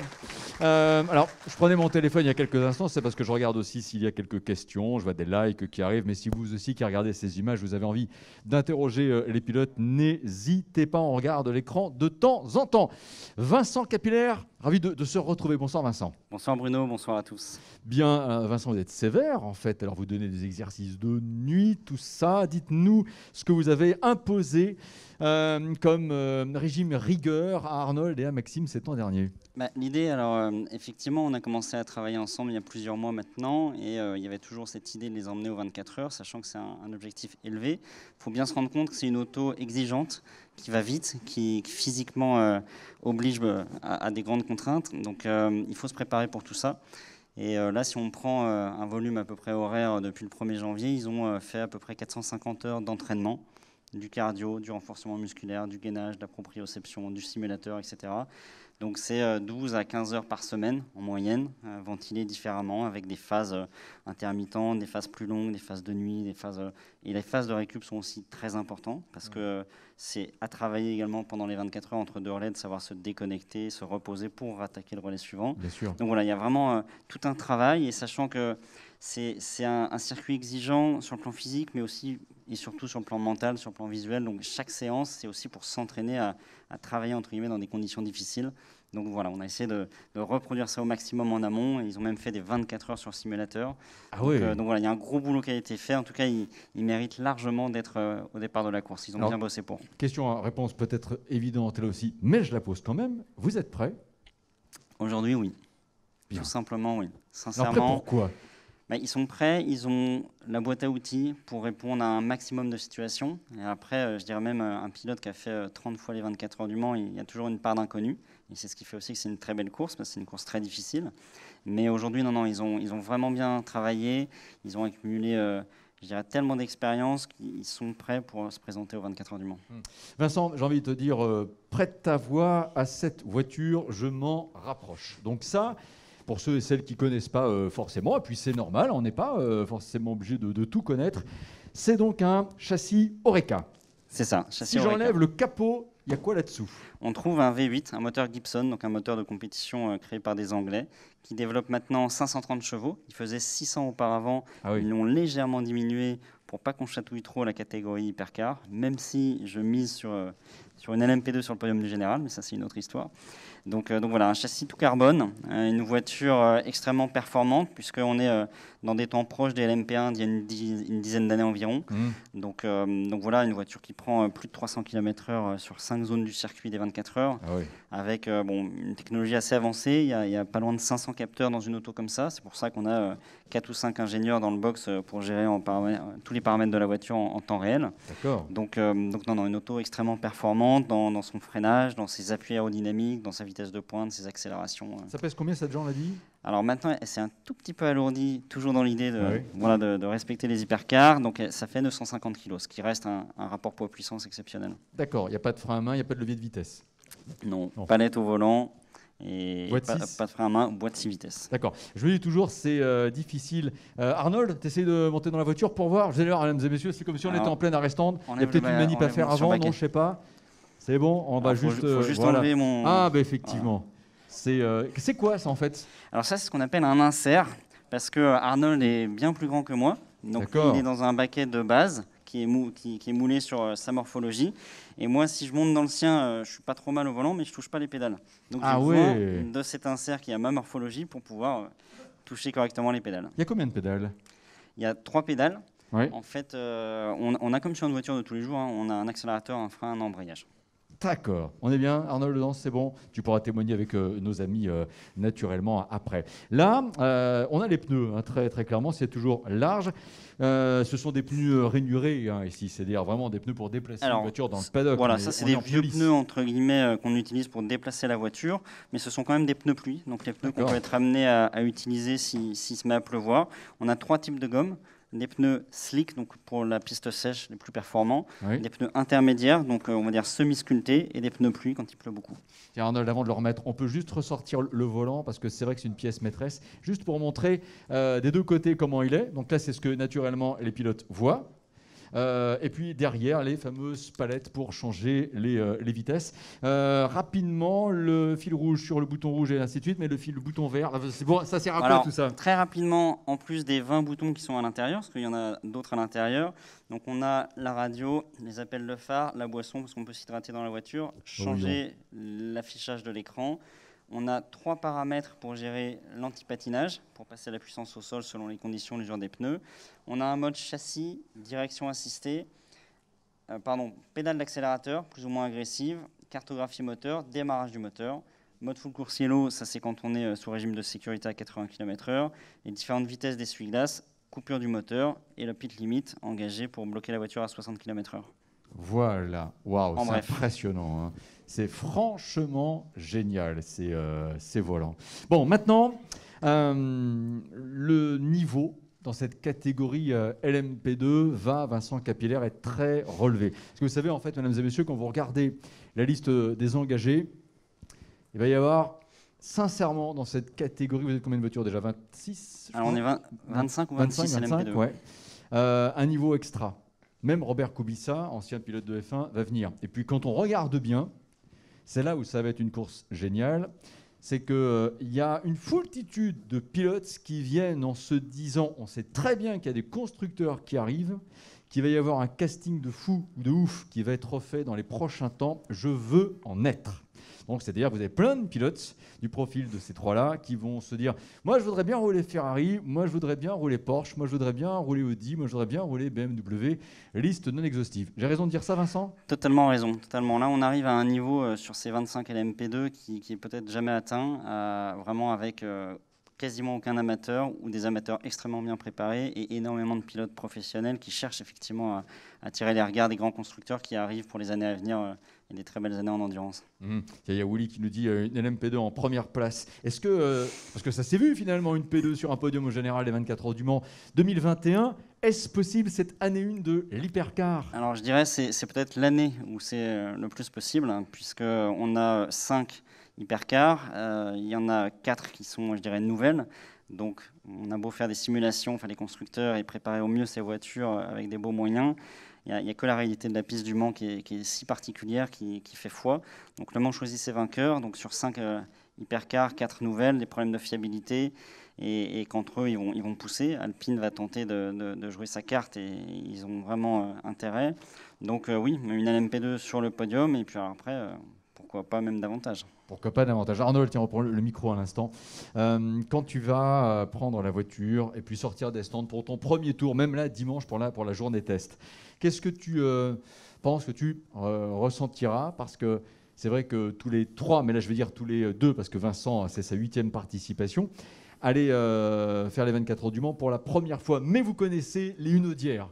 Alors, je prenais mon téléphone il y a quelques instants, c'est parce que je regarde aussi s'il y a quelques questions, je vois des likes qui arrivent, mais si vous aussi qui regardez ces images, vous avez envie d'interroger les pilotes, n'hésitez pas, on regarde l'écran de temps en temps. Vincent Capillaire, ravi de se retrouver. Bonsoir Vincent. Bonsoir Bruno, bonsoir à tous. Bien, Vincent, vous êtes sévère en fait, alors vous donnez des exercices de nuit, tout ça. Dites-nous ce que vous avez imposé comme régime rigueur à Arnold et à Maxime ces temps derniers. L'idée, alors effectivement, on a commencé à travailler ensemble il y a plusieurs mois maintenant et il y avait toujours cette idée de les emmener aux 24 heures, sachant que c'est un objectif élevé. Il faut bien se rendre compte que c'est une auto exigeante, qui va vite, qui physiquement oblige à des grandes contraintes. Donc il faut se préparer pour tout ça. Et là, si on prend un volume à peu près horaire depuis le 1er janvier, ils ont fait à peu près 450 heures d'entraînement, du cardio, du renforcement musculaire, du gainage, de la proprioception, du simulateur, etc. Donc c'est 12 à 15 heures par semaine en moyenne, ventilées différemment avec des phases intermittentes, des phases plus longues, des phases de nuit, et les phases de récup sont aussi très importantes parce que c'est à travailler également pendant les 24 heures entre deux relais, de savoir se déconnecter, se reposer pour attaquer le relais suivant. Bien sûr. Donc voilà, il y a vraiment tout un travail et sachant que c'est un circuit exigeant sur le plan physique mais aussi et surtout sur le plan mental, sur le plan visuel. Donc chaque séance, c'est aussi pour s'entraîner à travailler entre guillemets dans des conditions difficiles. Donc voilà, on a essayé de reproduire ça au maximum en amont. Ils ont même fait des 24 heures sur simulateur. Ah donc, oui. donc voilà, il y a un gros boulot qui a été fait. En tout cas, ils méritent largement d'être au départ de la course. Ils ont Alors, bien bossé pour. Question à réponse peut-être évidente là aussi, mais je la pose quand même. Vous êtes prêts? Aujourd'hui, oui. Bien. Tout simplement, oui. Alors Sincèrement. prêts pourquoi? Ils sont prêts, ils ont la boîte à outils pour répondre à un maximum de situations. Et après, je dirais même un pilote qui a fait 30 fois les 24 heures du Mans, il y a toujours une part d'inconnu. Et c'est ce qui fait aussi que c'est une très belle course, parce que c'est une course très difficile. Mais aujourd'hui, non, ils ont vraiment bien travaillé. Ils ont accumulé, je dirais, tellement d'expérience qu'ils sont prêts pour se présenter aux 24 heures du Mans. Vincent, j'ai envie de te dire, prête ta voix à cette voiture, je m'en rapproche. Donc ça, pour ceux et celles qui ne connaissent pas forcément, et puis c'est normal, on n'est pas forcément obligé de tout connaître, c'est donc un châssis Oreca. C'est ça, châssis Si Oreca. j'enlève le capot, il y a quoi là-dessous? On trouve un V8, un moteur Gibson, donc un moteur de compétition créé par des Anglais, qui développe maintenant 530 chevaux. Il faisait 600 auparavant. Ah oui. Ils l'ont légèrement diminué pour pas qu'on chatouille trop la catégorie hypercar, même si je mise sur une LMP2 sur le podium du général, mais ça c'est une autre histoire. Donc voilà, un châssis tout carbone, une voiture extrêmement performante, puisqu'on est dans des temps proches des LMP1 d'il y a une dizaine d'années environ. Donc voilà, une voiture qui prend plus de 300 km/h sur 5 zones du circuit des 24 heures, Ah oui. avec une technologie assez avancée. Il y a pas loin de 500 capteurs dans une auto comme ça. C'est pour ça qu'on a 4 ou 5 ingénieurs dans le box pour gérer tous les paramètres de la voiture en temps réel. D'accord. Donc non, une auto extrêmement performante dans son freinage, dans ses appuis aérodynamiques, dans sa vitesse de pointe, ses accélérations. Ça pèse combien cette Jean l'a dit? Alors maintenant, c'est un tout petit peu alourdi, toujours dans l'idée Ah oui. de respecter les hypercars. Donc ça fait 950 kg, ce qui reste un rapport poids-puissance exceptionnel. D'accord, il n'y a pas de frein à main, il n'y a pas de levier de vitesse. Non, Non. palette au volant et Boîte pas 6. de frein à main, boîte 6 vitesses. D'accord. Je le dis toujours, c'est difficile. Arnold, tu essaies de monter dans la voiture pour voir. Je vais dire, mesdames et messieurs, c'est comme si on Alors, était en pleine arrestante. Il y a enlève peut-être le une ba- manip à enlève faire le sur avant, baquet. non, je sais pas. C'est bon, on va Alors, juste. faut juste voilà. enlever mon... Ah, bah effectivement. C'est quoi ça en fait? Alors ça, c'est ce qu'on appelle un insert, parce que Arnold est bien plus grand que moi. Donc lui, D'accord. il est dans un baquet de base qui est moulé sur sa morphologie. Et moi, si je monte dans le sien, je suis pas trop mal au volant, mais je touche pas les pédales. Donc Ah j'ai besoin ouais. de cet insert qui a ma morphologie pour pouvoir toucher correctement les pédales. Il y a combien de pédales? Il y a 3 pédales. Oui. En fait, on a comme sur une voiture de tous les jours, hein, on a un accélérateur, un frein, un embrayage. D'accord. On est bien, Arnold dedans, c'est bon. Tu pourras témoigner avec nos amis naturellement après. Là, on a les pneus, hein, très, très clairement, c'est toujours large. Ce sont des pneus rainurés hein, ici, c'est-à-dire vraiment des pneus pour déplacer une voiture dans le paddock. Voilà, On ça est- c'est on est des en vieux lisse. pneus entre guillemets qu'on utilise pour déplacer la voiture, mais ce sont quand même des pneus pluie, donc les pneus qu'on D'accord. peut être amené à utiliser s'il se met à pleuvoir. On a 3 types de gommes. Des pneus slick, donc pour la piste sèche, les plus performants. Oui. Des pneus intermédiaires, donc on va dire semi-sculptés, et des pneus pluie quand il pleut beaucoup. Tiens, Arnold, avant de le remettre, on peut juste ressortir le volant parce que c'est vrai que c'est une pièce maîtresse, juste pour montrer des deux côtés comment il est. Donc là, c'est ce que naturellement les pilotes voient. Et puis derrière, les fameuses palettes pour changer les vitesses. Rapidement, le fil rouge sur le bouton rouge et ainsi de suite, mais le bouton vert, c'est bon, ça sert à quoi Alors, tout ça? très rapidement, en plus des 20 boutons qui sont à l'intérieur, parce qu'il y en a d'autres à l'intérieur, donc on a la radio, les appels de phare, la boisson, parce qu'on peut s'hydrater dans la voiture, changer l'affichage de l'écran. On a 3 paramètres pour gérer l'antipatinage, pour passer la puissance au sol selon les conditions, l'usure des pneus. On a un mode châssis, direction assistée, pédale d'accélérateur, plus ou moins agressive, cartographie moteur, démarrage du moteur. Mode full course yellow, ça c'est quand on est sous régime de sécurité à 80 km/h. Les différentes vitesses d'essuie-glace, coupure du moteur et la pit limit engagée pour bloquer la voiture à 60 km/h. Voilà, waouh, En c'est bref. impressionnant. Hein. C'est franchement génial, ces volants. Bon, maintenant, le niveau dans cette catégorie LMP2 va, Vincent Capillaire, être très relevé. Parce que vous savez, en fait, mesdames et messieurs, quand vous regardez la liste des engagés, il va y avoir, sincèrement, dans cette catégorie, vous êtes combien de voitures déjà? 26 je Alors on crois est 25 ou 26 à l'MP2. ouais. Un niveau extra. Même Robert Kubica, ancien pilote de F1, va venir. Et puis quand on regarde bien, c'est là où ça va être une course géniale, c'est qu'il y a une foultitude de pilotes qui viennent en se disant, on sait très bien qu'il y a des constructeurs qui arrivent, qu'il va y avoir un casting de fou ou de ouf qui va être refait dans les prochains temps. Je veux en être. Donc, c'est-à-dire que vous avez plein de pilotes du profil de ces trois-là qui vont se dire « Moi, je voudrais bien rouler Ferrari, moi, je voudrais bien rouler Porsche, moi, je voudrais bien rouler Audi, moi, je voudrais bien rouler BMW. » Liste non exhaustive. J'ai raison de dire ça, Vincent ? Totalement raison. Totalement. Là, on arrive à un niveau sur ces 25 LMP2 qui est peut-être jamais atteint, vraiment avec quasiment aucun amateur ou des amateurs extrêmement bien préparés et énormément de pilotes professionnels qui cherchent effectivement à attirer les regards des grands constructeurs qui arrivent pour les années à venir et des très belles années en endurance. Il y a Willy qui nous dit une LMP2 en première place. Est-ce que, parce que ça s'est vu finalement, une P2 sur un podium au général des 24 heures du Mans 2021, est-ce possible cette année 1 de l'hypercar ? Alors je dirais que c'est peut-être l'année où c'est le plus possible, hein, puisqu'on a 5 hypercars, il y en a 4 qui sont, je dirais, nouvelles. Donc on a beau faire des simulations, enfin les constructeurs et préparer au mieux ces voitures avec des beaux moyens. Il n'y a que la réalité de la piste du Mans qui est si particulière, qui fait foi. Donc Le Mans choisit ses vainqueurs. Donc sur 5 hypercars, 4 nouvelles, des problèmes de fiabilité. Et qu'entre eux, ils vont pousser. Alpine va tenter de jouer sa carte et ils ont vraiment intérêt. Donc oui, une LMP2 sur le podium. Et puis alors après, pourquoi pas même davantage. Pourquoi pas davantage. Arnold, tiens, reprends le micro à l'instant. Quand tu vas prendre la voiture et puis sortir des stands pour ton premier tour, même là, dimanche, pour la journée test, qu'est-ce que tu penses que tu ressentiras ? Parce que c'est vrai que tous les 3, mais là je vais dire tous les 2, parce que Vincent, c'est sa 8e participation, aller faire les 24 heures du Mans pour la première fois. Mais vous connaissez les Hunaudières.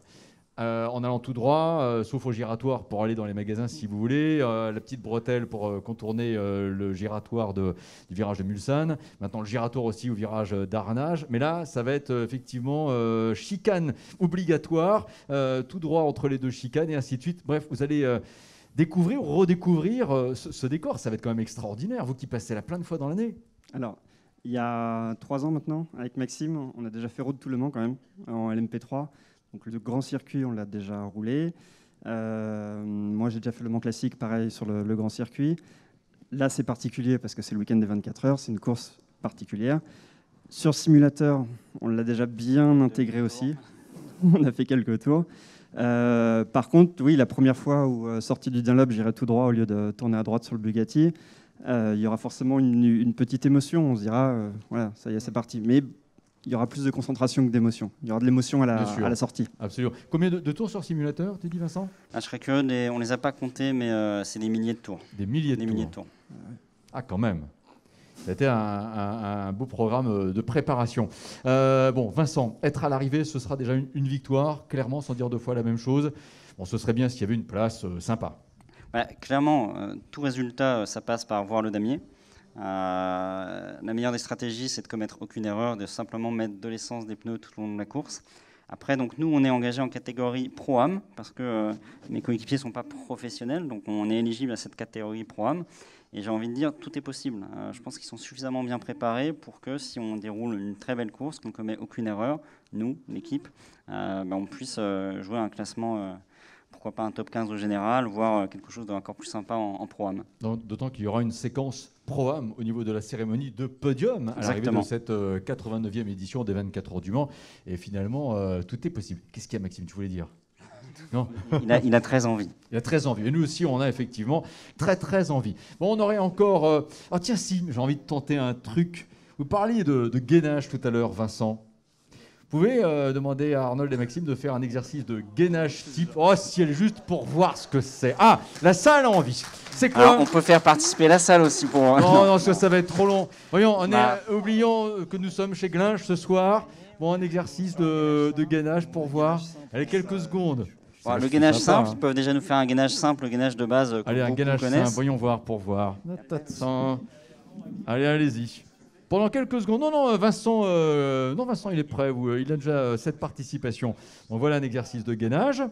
En allant tout droit, sauf au giratoire pour aller dans les magasins si vous voulez, la petite bretelle pour contourner le giratoire du virage de Mulsanne, maintenant le giratoire aussi au virage d'Arnage, mais là ça va être effectivement chicane obligatoire, tout droit entre les deux chicanes et ainsi de suite. Bref, vous allez découvrir ou redécouvrir ce décor, ça va être quand même extraordinaire, vous qui passez là plein de fois dans l'année. Alors, il y a 3 ans maintenant, avec Maxime, on a déjà fait Route tout le Mans quand même, en LMP3. Donc le grand circuit, on l'a déjà roulé. Moi, j'ai déjà fait le Mans classique, pareil, sur le grand circuit. Là, c'est particulier parce que c'est le week-end des 24 heures, c'est une course particulière. Sur simulateur, on l'a déjà bien intégré aussi. On a fait quelques tours. Par contre, oui, la première fois où, sorti du Dunlop, j'irai tout droit au lieu de tourner à droite sur le Bugatti, il y aura forcément une petite émotion. On se dira, voilà, ça y est, c'est parti. Mais il y aura plus de concentration que d'émotion. Il y aura de l'émotion à la sortie. Absolument. Combien de tours sur simulateur, t'es dit, Vincent ? Je serais curieux, on ne les a pas comptés, mais c'est des milliers de tours. Des milliers de tours. Ah, quand même. C'était un beau programme de préparation. Bon, Vincent, être à l'arrivée, ce sera déjà une victoire, clairement, sans dire deux fois la même chose. Bon, ce serait bien s'il y avait une place sympa. Clairement, tout résultat, ça passe par voir le damier. La meilleure des stratégies, c'est de commettre aucune erreur, de simplement mettre de l'essence, des pneus tout au long de la course. Après, donc, nous, on est engagé en catégorie Pro-Am, parce que mes coéquipiers ne sont pas professionnels, donc on est éligible à cette catégorie Pro-Am. Et j'ai envie de dire, tout est possible. Je pense qu'ils sont suffisamment bien préparés pour que si on déroule une très belle course, qu'on ne commet aucune erreur, nous, l'équipe, on puisse jouer un classement, pourquoi pas un top 15 au général, voire quelque chose d'encore plus sympa en Pro-Am. D'autant qu'il y aura une séquence Pro-Am au niveau de la cérémonie de podium à l'arrivée de cette 89e édition des 24 heures du Mans. Et finalement, tout est possible. Qu'est-ce qu'il y a, Maxime, tu voulais dire ? Non. Il a très envie. Il a très envie. Et nous aussi, on a effectivement très envie. Bon, on aurait encore... Ah tiens, si, j'ai envie de tenter un truc. Vous parliez de gainage tout à l'heure, Vincent. Vous pouvez demander à Arnold et Maxime de faire un exercice de gainage type... Oh, ciel juste pour voir ce que c'est. Ah, la salle a envie. C'est quoi ? Alors, on peut faire participer la salle aussi pour... Non, ça va être trop long. Voyons, oublions que nous sommes chez Glinge ce soir. Bon, un exercice de gainage pour voir. Allez, quelques secondes. Le gainage simple, ils peuvent déjà nous faire un gainage simple, le gainage de base que allez, un gainage simple, voyons voir pour voir. Allez, allez-y. Pendant quelques secondes. Non, Vincent, il est prêt. Il a déjà cette participation. Donc voilà un exercice de gainage.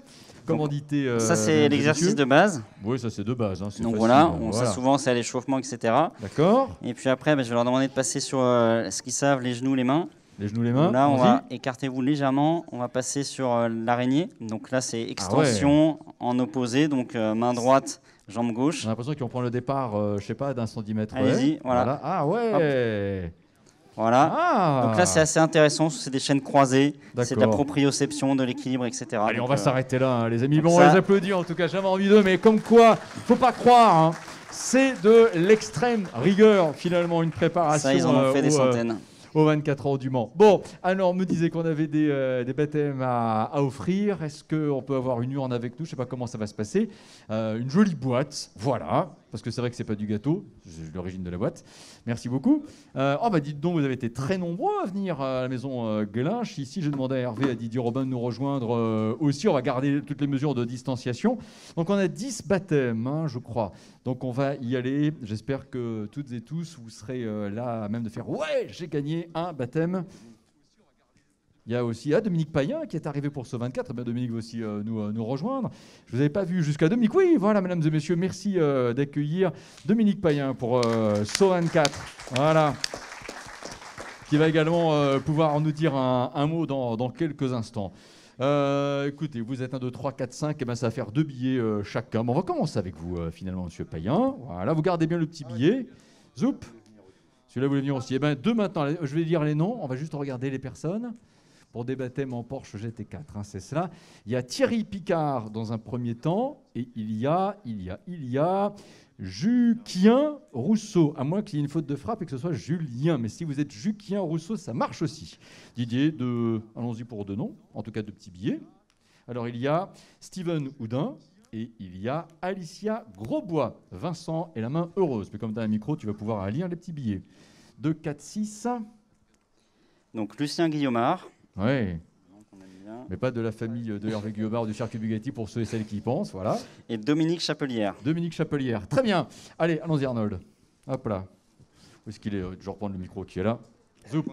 Commandité. Ça, c'est l'exercice de base. Oui, ça, c'est de base. Hein, donc facile, ça souvent, c'est à l'échauffement, etc. D'accord. Et puis après, je vais leur demander de passer sur ce qu'ils savent, les genoux, les mains. Les genoux, les mains. Là, on va écartez-vous légèrement. On va passer sur l'araignée. Donc là, c'est extension en opposé. Donc main droite, jambe gauche. J'ai l'impression qu'on prend le départ, je sais pas, d'un centimètre. Allez-y, voilà. Ah ouais. Hop. Voilà. Ah. Donc là, c'est assez intéressant. C'est des chaînes croisées. C'est de la D'accord. proprioception, de l'équilibre, etc. Allez, Donc, on va s'arrêter là, hein, les amis. donc Bon, on ça- les applaudit en tout cas, j'avais envie d'eux, mais comme quoi, faut pas croire, hein. C'est de l'extrême rigueur, finalement, une préparation Ça, ils en ont fait des au, centaines. aux 24 heures du Mans. Bon, alors, on me disait qu'on avait des baptêmes à offrir. Est-ce qu'on peut avoir une urne avec nous? Je ne sais pas comment ça va se passer. Une jolie boîte, voilà, parce que c'est vrai que c'est pas du gâteau, c'est l'origine de la boîte. Merci beaucoup. Oh bah dites donc, vous avez été très nombreux à venir à la maison Guelinche. Ici, j'ai demandé à Hervé et à Didier Robin de nous rejoindre aussi. On va garder toutes les mesures de distanciation. Donc on a 10 baptêmes, hein, je crois. Donc on va y aller. J'espère que toutes et tous, vous serez là à même de faire « Ouais, j'ai gagné un baptême ». Il y a aussi Dominique Payen qui est arrivé pour ce 24. Eh bien, Dominique va aussi nous rejoindre. Je ne vous avais pas vu jusqu'à Dominique. Oui, voilà, mesdames et messieurs, merci d'accueillir Dominique Payen pour ce 24. Voilà. Qui va également pouvoir nous dire un mot dans quelques instants. Écoutez, vous êtes 1, 2, 3, 4, 5. Et ben, ça va faire 2 billets chacun. Bon, on va commencer avec vous, finalement, monsieur Payen. Voilà, vous gardez bien le petit billet. Zoup. Celui-là, vous voulez venir aussi. Eh bien, 2 maintenant. Je vais dire les noms. On va juste regarder les personnes. Pour des baptêmes en Porsche GT4, hein, c'est cela. Il y a Thierry Picard dans un premier temps, et il y a Juquien Rousseau, à moins qu'il y ait une faute de frappe et que ce soit Julien. Mais si vous êtes Juquien Rousseau, ça marche aussi. Didier, allons-y pour 2 noms, en tout cas 2 petits billets. Alors il y a Steven Houdin et il y a Alicia Grosbois. Vincent et la main heureuse. Mais comme tu as un micro, tu vas pouvoir lire les petits billets. 2, 4, 6. Donc Lucien Guillaumard. Oui. Donc, on aime bien. Mais pas de la famille de Hervé Guillaumard du Circuit Bugatti pour ceux et celles qui y pensent, voilà. Et Dominique Chapelière. Dominique Chapelière, très bien. Allez, allons-y Arnold. Hop là. Où est-ce qu'il est? Je vais reprendre le micro qui est là. Zoup.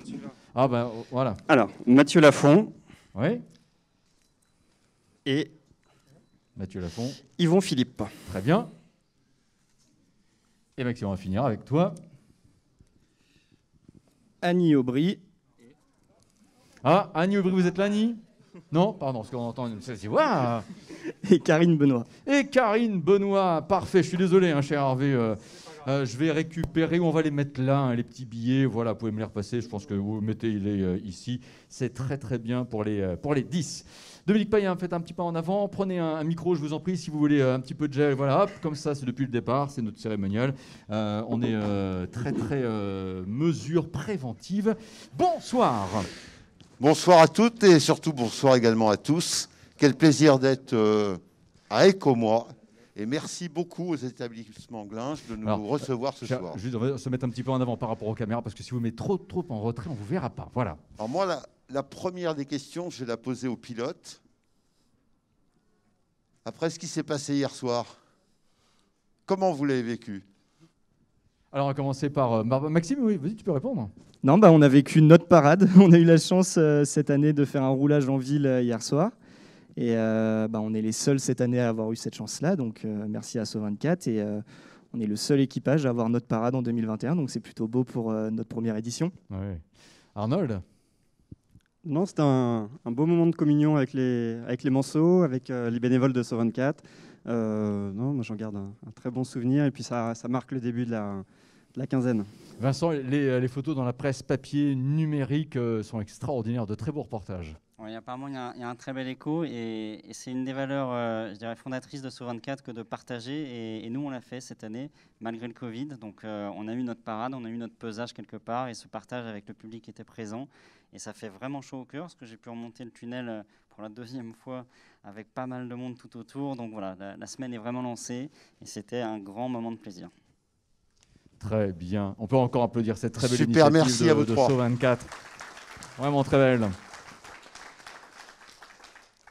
Ah ben voilà. Alors, Mathieu Lafont Oui, et Mathieu Lafont, Yvon Philippe. très bien. Et Maxime, on va finir avec toi. Annie Aubry. Ah, Annie Aubry, vous êtes là, Annie? Non, pardon, parce qu'on entend une... Waouh. Et Karine Benoît. Et Karine Benoît, parfait. Je suis désolé, hein, cher Hervé. Je vais récupérer, on va les mettre là, hein, les petits billets. Voilà, vous pouvez me les repasser. Je pense que vous mettez-les ici. C'est très très bien pour les 10. Dominique Payen, faites un petit pas en avant. Prenez un micro, je vous en prie, si vous voulez un petit peu de gel. Voilà, hop, comme ça, c'est depuis le départ. C'est notre cérémonial. On est très très mesure préventive. Bonsoir. Bonsoir à toutes et surtout bonsoir également à tous. Quel plaisir d'être à Écomois et merci beaucoup aux établissements Glinge de nous recevoir ce soir. Juste, on va se mettre un petit peu en avant par rapport aux caméras parce que si vous mettez trop en retrait, on ne vous verra pas. Voilà. Alors moi, la première des questions, je vais la poser au pilote. Après ce qui s'est passé hier soir, comment vous l'avez vécu? Alors on va commencer par Maxime, oui, vas-y, tu peux répondre. Non, bah, on a vécu notre parade. On a eu la chance cette année de faire un roulage en ville hier soir. Et on est les seuls cette année à avoir eu cette chance-là. Donc merci à So24. Et on est le seul équipage à avoir notre parade en 2021. Donc c'est plutôt beau pour notre première édition. Ouais. Arnold? Non, c'était un beau moment de communion avec les Manceaux, avec les bénévoles de So24. Non, moi j'en garde un très bon souvenir. Et puis ça marque le début de la quinzaine. Vincent, les photos dans la presse papier numérique sont extraordinaires, de très beaux reportages. Oui, apparemment, il y a un très bel écho et c'est une des valeurs, je dirais, fondatrices de So24 que de partager. Et nous, on l'a fait cette année, malgré le Covid. Donc, on a eu notre parade, on a eu notre pesage quelque part et ce partage avec le public était présent. Et ça fait vraiment chaud au cœur parce que j'ai pu remonter le tunnel pour la 2e fois avec pas mal de monde tout autour. Donc voilà, la semaine est vraiment lancée et c'était un grand moment de plaisir. Très bien. On peut encore applaudir cette très belle Super, initiative merci à vous de trois. So24. Vraiment très belle.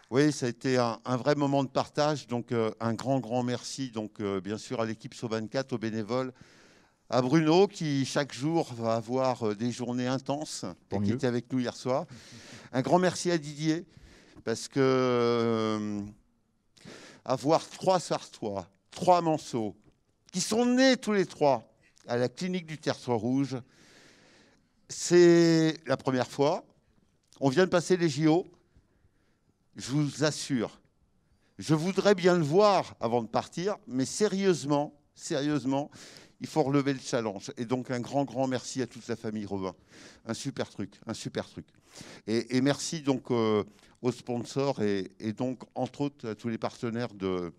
Oui, ça a été un vrai moment de partage. Donc un grand merci donc, bien sûr à l'équipe So24, aux bénévoles, à Bruno qui chaque jour va avoir des journées intenses et qui était avec nous hier soir. Un grand merci à Didier parce que avoir 3 Sartois, 3 Manceaux qui sont nés tous les 3 à la clinique du Tertre Rouge, c'est la première fois. On vient de passer les JO. Je vous assure, je voudrais bien le voir avant de partir, mais sérieusement, il faut relever le challenge. Et donc un grand merci à toute la famille Robin. Un super truc, un super truc. Et merci donc aux sponsors et donc entre autres à tous les partenaires de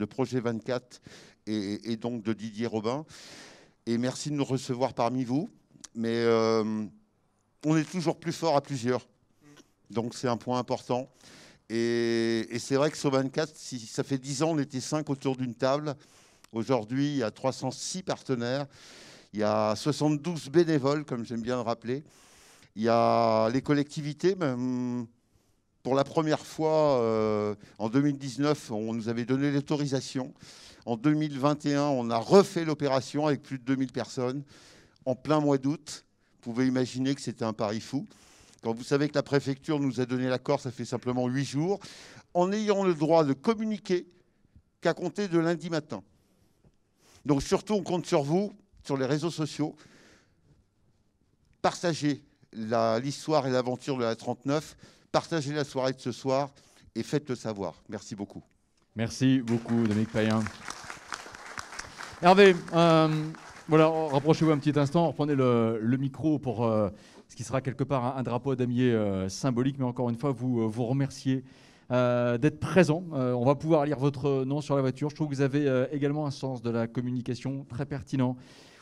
Projet 24 et donc de Didier Robin. Et merci de nous recevoir parmi vous. Mais on est toujours plus fort à plusieurs. Donc c'est un point important. Et c'est vrai que sur 24, si ça fait 10 ans, on était 5 autour d'une table. Aujourd'hui, il y a 306 partenaires. Il y a 72 bénévoles, comme j'aime bien le rappeler. Il y a les collectivités. Même pour la première fois, en 2019, on nous avait donné l'autorisation. En 2021, on a refait l'opération avec plus de 2000 personnes en plein mois d'août. Vous pouvez imaginer que c'était un pari fou. Quand vous savez que la préfecture nous a donné l'accord, ça fait simplement 8 jours, en ayant le droit de communiquer qu'à compter de lundi matin. Donc surtout, on compte sur vous, sur les réseaux sociaux. Partagez l'histoire et l'aventure de la 39. Partagez la soirée de ce soir et faites-le savoir. Merci beaucoup. Merci beaucoup, Dominique Payen. Hervé, voilà, rapprochez-vous un petit instant, reprenez le micro pour ce qui sera quelque part un drapeau damier symbolique, mais encore une fois, vous remercier d'être présent. On va pouvoir lire votre nom sur la voiture. Je trouve que vous avez également un sens de la communication très pertinent.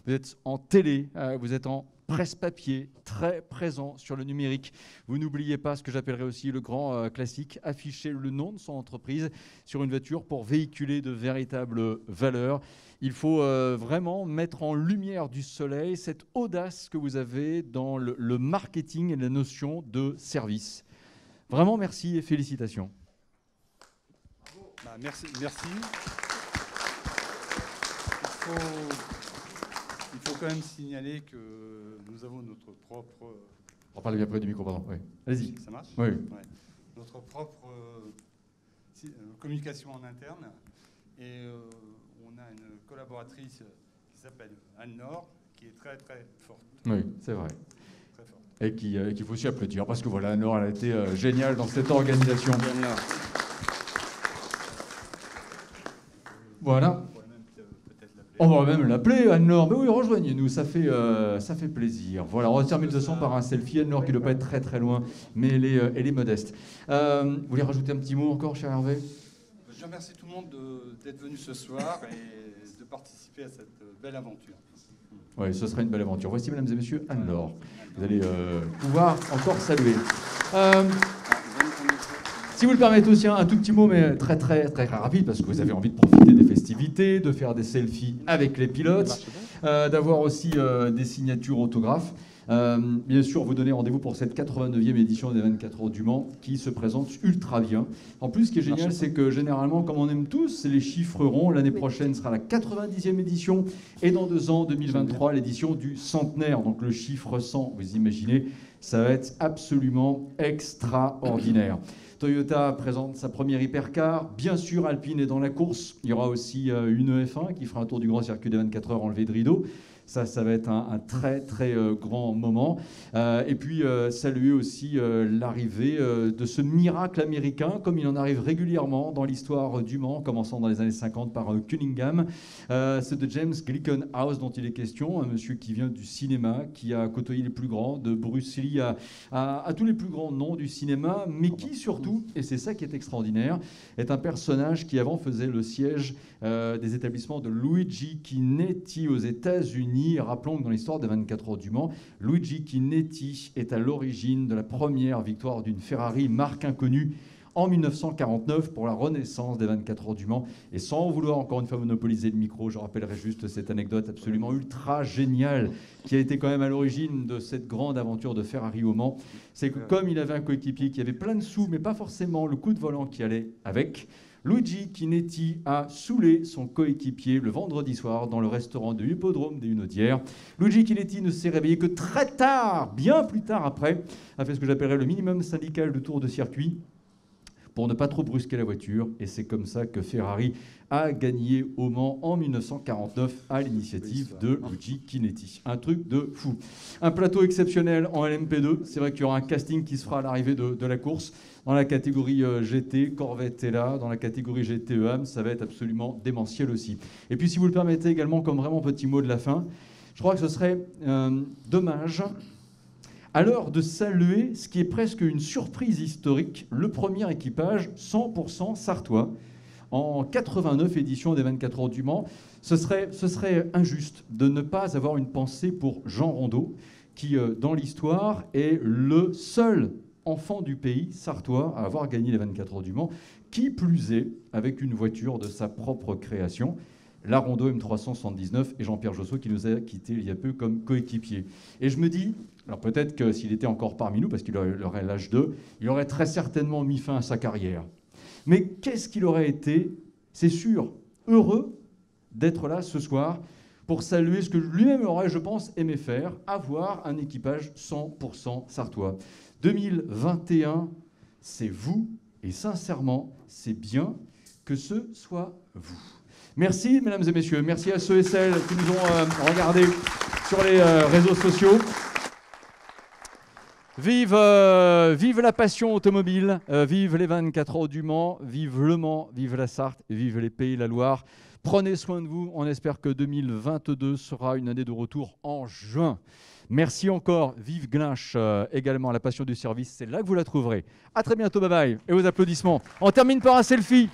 Vous êtes en télé, vous êtes en presse papier, très présent sur le numérique. Vous n'oubliez pas ce que j'appellerais aussi le grand classique, afficher le nom de son entreprise sur une voiture pour véhiculer de véritables valeurs. Il faut vraiment mettre en lumière du soleil cette audace que vous avez dans le marketing et la notion de service. Vraiment, merci et félicitations. Bah, merci. Il faut quand même signaler que nous avons notre propre... On parle bien près du micro, pardon. Oui. Allez-y. Ça marche ? Oui. Ouais. Notre propre communication en interne. Et on a une collaboratrice qui s'appelle Anne-Laure, qui est très très forte. Oui, c'est vrai. Très forte. Et qu'il faut aussi applaudir, parce que voilà, Anne-Laure, elle a été géniale dans cette organisation. Voilà. On va même l'appeler, Anne-Laure. Mais oui, rejoignez-nous, ça fait plaisir. Voilà, on va terminer de toute façon par un selfie. Anne-Laure qui ne doit pas être très très loin, mais elle est modeste. Vous voulez rajouter un petit mot encore, cher Hervé ? Je remercie tout le monde d'être venu ce soir et de participer à cette belle aventure. Oui, ce sera une belle aventure. Voici, mesdames et messieurs, Anne-Laure. Vous allez pouvoir encore saluer. Si vous le permettez aussi, un tout petit mot, mais très très très rapide, parce que vous avez envie de profiter des festivités, de faire des selfies avec les pilotes, d'avoir aussi des signatures autographes. Bien sûr, vous donnez rendez-vous pour cette 89e édition des 24 heures du Mans qui se présente ultra bien. En plus, ce qui est génial, c'est que généralement, comme on aime tous, les chiffres ronds. L'année prochaine sera la 90e édition et dans 2 ans, 2023, l'édition du centenaire. Donc le chiffre 100, vous imaginez, ça va être absolument extraordinaire. Toyota présente sa première hypercar. Bien sûr, Alpine est dans la course. Il y aura aussi une F1 qui fera un tour du grand circuit des 24 heures enlevé de rideau. Ça va être un très très grand moment. Et puis saluer aussi l'arrivée de ce miracle américain, comme il en arrive régulièrement dans l'histoire du Mans, commençant dans les années 50 par Cunningham. C'est de James Glickenhaus dont il est question, un monsieur qui vient du cinéma, qui a côtoyé les plus grands, de Bruce Lee à tous les plus grands noms du cinéma, mais qui surtout, et c'est ça qui est extraordinaire, est un personnage qui avant faisait le siège des établissements de Luigi Chinetti aux États-Unis. Rappelons que dans l'histoire des 24 heures du Mans, Luigi Chinetti est à l'origine de la première victoire d'une Ferrari, marque inconnue, en 1949 pour la renaissance des 24 heures du Mans. Et sans vouloir encore une fois monopoliser le micro, je rappellerai juste cette anecdote absolument ultra géniale qui a été quand même à l'origine de cette grande aventure de Ferrari au Mans. C'est que comme il avait un coéquipier qui avait plein de sous, mais pas forcément le coup de volant qui allait avec, Luigi Chinetti a saoulé son coéquipier le vendredi soir dans le restaurant de l'hippodrome des Hunaudières. Luigi Chinetti ne s'est réveillé que très tard, bien plus tard après, a fait ce que j'appellerais le minimum syndical de tour de circuit pour ne pas trop brusquer la voiture. Et c'est comme ça que Ferrari a gagné au Mans en 1949 à l'initiative de Luigi Chinetti. Un truc de fou. Un plateau exceptionnel en LMP2. C'est vrai qu'il y aura un casting qui se fera à l'arrivée de la course. Dans la catégorie GT, Corvette est là. Dans la catégorie GT-EAM, ça va être absolument démentiel aussi. Et puis si vous le permettez également, comme vraiment petit mot de la fin, je crois que ce serait dommage, à l'heure de saluer ce qui est presque une surprise historique, le premier équipage 100% sartois. En 89 éditions des 24 heures du Mans, ce serait injuste de ne pas avoir une pensée pour Jean Rondeau, qui, dans l'histoire, est le seul enfant du pays sartois à avoir gagné les 24 heures du Mans, qui plus est avec une voiture de sa propre création, la Rondeau M379, et Jean-Pierre Josso qui nous a quittés il y a peu comme coéquipier. Et je me dis, alors peut-être que s'il était encore parmi nous, parce qu'il aurait l'âge d'eux, il aurait très certainement mis fin à sa carrière. Mais qu'est-ce qu'il aurait été, c'est sûr, heureux d'être là ce soir pour saluer ce que lui-même aurait, je pense, aimé faire, avoir un équipage 100% sartois. 2021, c'est vous, et sincèrement, c'est bien que ce soit vous. Merci, mesdames et messieurs. Merci à ceux et celles qui nous ont regardés sur les réseaux sociaux. Vive la passion automobile, vive les 24 heures du Mans, vive le Mans, vive la Sarthe, et vive les Pays de la Loire. Prenez soin de vous. On espère que 2022 sera une année de retour en juin. Merci encore. Vive Glinch, également la passion du service. C'est là que vous la trouverez. À très bientôt. Bye bye. Et vos applaudissements. On termine par un selfie.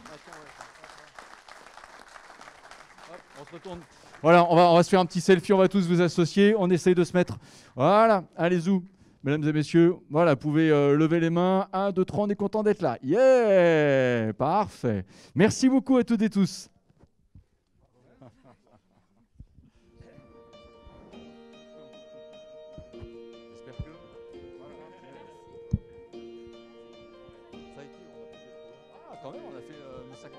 On se retourne. Voilà, on va se faire un petit selfie. On va tous vous associer. On essaye de se mettre. Voilà. Allez-y. Mesdames et messieurs, voilà, vous pouvez lever les mains. 1, 2, 3, on est content d'être là. Yeah! Parfait. Merci beaucoup à toutes et tous. Quand même, on a fait le sac.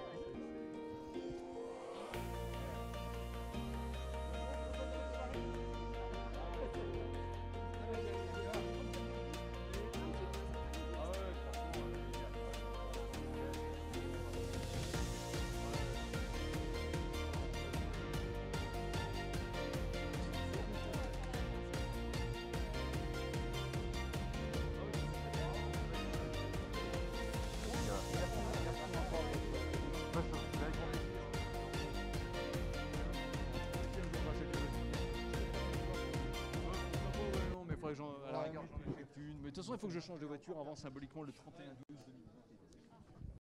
À la rigueur, j'en ai fait une. Mais de toute façon, il faut que je change de voiture avant symboliquement le 31/12/2020.